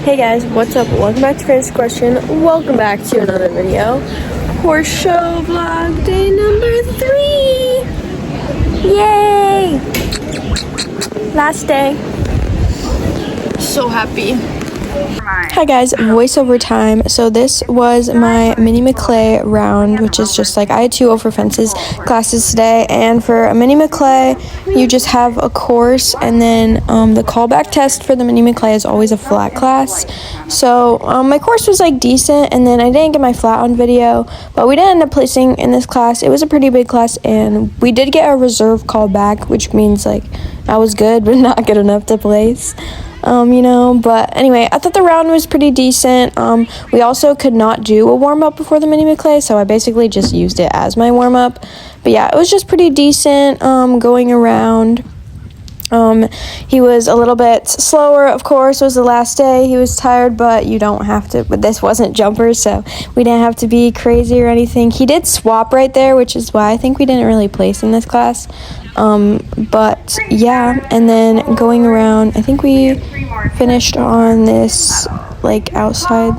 Hey guys, what's up? Welcome back to Fantasy Question. Welcome back to another video. Horse show vlog day number 3. Yay! Last day. So happy. Hi guys, voiceover time. So this was my mini McClay round, which is just like I had 2 over fences classes today, and for a mini McClay you just have a course, and then the callback test for the mini McClay is always a flat class. So my course was like decent, and then I didn't get my flat on video, but we did end up placing in this class. It was a pretty big class, and we did get a reserve callback, which means like I was good but not good enough to place. But anyway, I thought the round was pretty decent. We also could not do a warm-up before the mini McClay, so I basically just used it as my warm-up. But yeah, it was just pretty decent going around. He was a little bit slower, of course. It was the last day. He was tired, but you don't have to. But this wasn't jumpers, so we didn't have to be crazy or anything. He did swap right there, which is why I think we didn't really place in this class. But yeah, and then going around, I think we finished on this like outside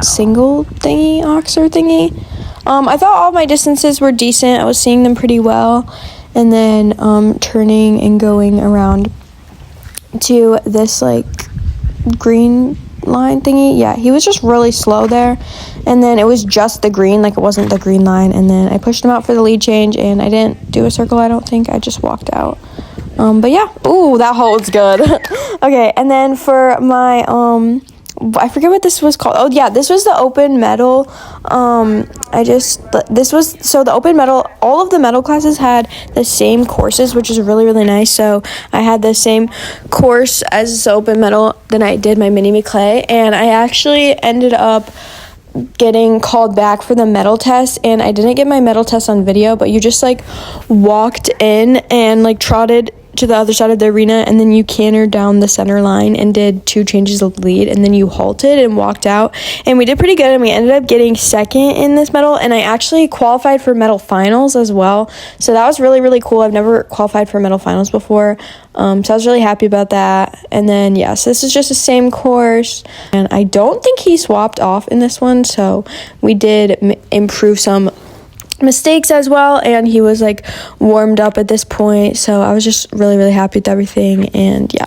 single thingy, oxer thingy. I thought all my distances were decent. I was seeing them pretty well. And then turning and going around to this like green line thingy. Yeah, he was just really slow there. And then it was just the green, like it wasn't the green line. And then I pushed him out for the lead change, and I didn't do a circle, I don't think. I just walked out. But yeah, ooh, that holds good. Okay, and then for my I forget what this was called. Oh yeah, this was the open medal. The open medal, all of the medal classes had the same courses, which is really, really nice. So I had the same course as the open medal, then I did my mini McClay, and I actually ended up getting called back for the medal test, and I didn't get my medal test on video, but you just like walked in and like trotted to the other side of the arena, and then you cantered down the center line and did 2 changes of lead, and then you halted and walked out, and we did pretty good, and we ended up getting second in this medal, and I actually qualified for medal finals as well. So that was really, really cool. I've never qualified for medal finals before, so I was really happy about that. And then yes, this is just the same course, and I don't think he swapped off in this one, so we did improve some mistakes as well, and he was like warmed up at this point, so I was just really, really happy with everything. And yeah,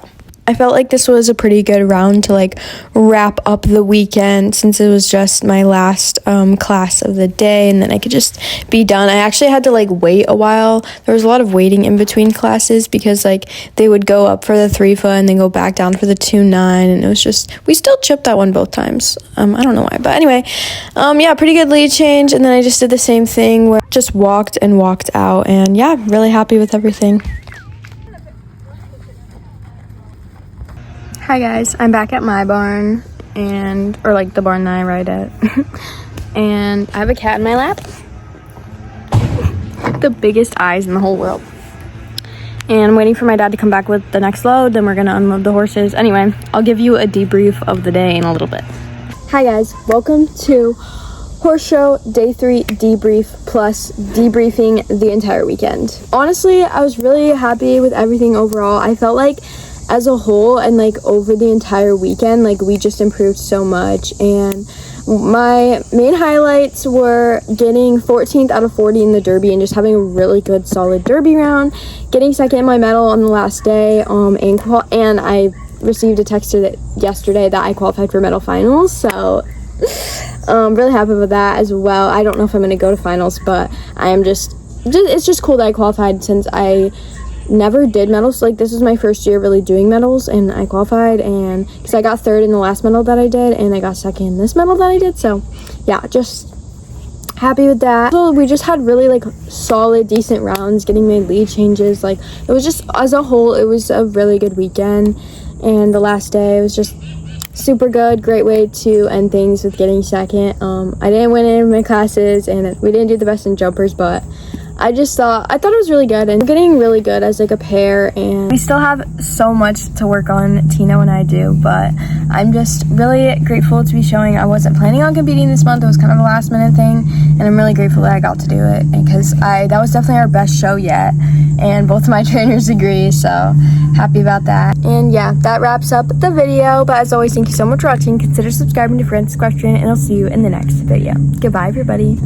I felt like this was a pretty good round to like wrap up the weekend, since it was just my last class of the day, and then I could just be done. I actually had to like wait a while. There was a lot of waiting in between classes, because like they would go up for the 3-foot and then go back down for the 2-9, and it was just, we still chipped that one both times. I don't know why, but anyway, yeah, pretty good lead change. And then I just did the same thing where I just walked and walked out, and yeah, really happy with everything. Hi guys, I'm back at my barn, or like the barn that I ride at, and I have a cat in my lap, the biggest eyes in the whole world, and I'm waiting for my dad to come back with the next load, then we're gonna unload the horses. Anyway, I'll give you a debrief of the day in a little bit. Hi guys, welcome to Horse Show Day 3 debrief plus debriefing the entire weekend. Honestly, I was really happy with everything overall. I felt like as a whole and like over the entire weekend, like we just improved so much, and my main highlights were getting 14th out of 40 in the derby and just having a really good solid derby round, getting second in my medal on the last day, and I received a text yesterday that I qualified for medal finals, so really happy with that as well. I don't know if I'm going to go to finals, but I am it's just cool that I qualified, since I never did medals. Like, this was my first year really doing medals, and I qualified, and because I got 3rd in the last medal that I did, and I got 2nd in this medal that I did, so yeah, just happy with that. So we just had really like solid, decent rounds, getting my lead changes. Like, it was just, as a whole, it was a really good weekend, and the last day was just super good. Great way to end things with getting second. I didn't win any of my classes, and we didn't do the best in jumpers, but I thought it was really good, and we're getting really good as like a pair, and we still have so much to work on, Tino and I do, but I'm just really grateful to be showing. I wasn't planning on competing this month. It was kind of a last minute thing, and I'm really grateful that I got to do it, because that was definitely our best show yet, and both of my trainers agree, so happy about that. And yeah, that wraps up the video, but as always, thank you so much for watching. Consider subscribing to Francis Equestrian, and I'll see you in the next video. Goodbye, everybody.